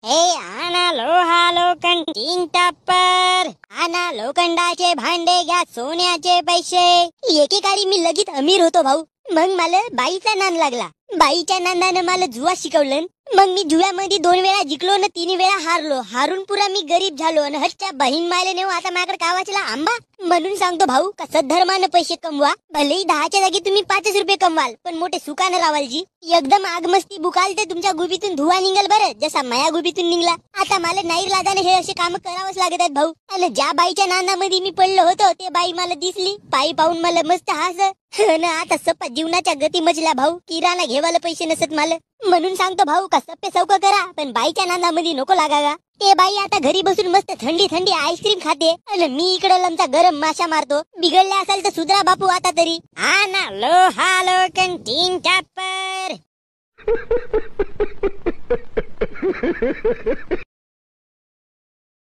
हे आणा लोहा लोखंड टापर, आणा लोखंडाचे भांडे, घ्या सोन्याचे पैसे. एकेकाळी मी लगेच अमीर होतो भाऊ. मग मला बाईचा नाद लागला. बाईच्या नादानं मला जुवा शिकवलं. मग मी जुव्यामध्ये 2 वेळा जिंकलो न 3 वेळा हारलो. हारून पुरा मी गरीब झालो. आणि हच्च्या बहीण मायले नेऊ आता माझ्याकडे का वाचला आंबा. म्हणून सांगतो भाऊ, कसं धर्मानं पैसे कमवा. भलेही 10च्या जागी तुम्ही 5 रुपये कमवाल, पण मोठे सुखानं रावाल जी. एकदम आग मस्ती बुकाल ते तुमच्या गुबीतून धुवा निघल बरं, जसा माया गुबीतून निघला. आता मला नाही लादाने हे असे काम करावंच लागत आहेत भाऊ. आणि ज्या बाईच्या नादामध्ये मी पडलो होतो ते बाई मला दिसली. पायी पाहून मला मस्त हास ना. आता सपा जीवनाच्या गती मजल्या भाऊ. किराणा घेवायला पैसे नसत मला. म्हणून सांगतो भाऊ, का सप्पे चौक करा, पण बाईच्या नादामध्ये नको लागा गा. ते बाई आता घरी बसून मस्त थंडी थंडी आईस्क्रीम खाते आणि मी इकडे लमचा गरम माशा मारतो. बिघडले असेल तर सुधरा बापू आता तरी. आणा लोहा लोखंड टापर.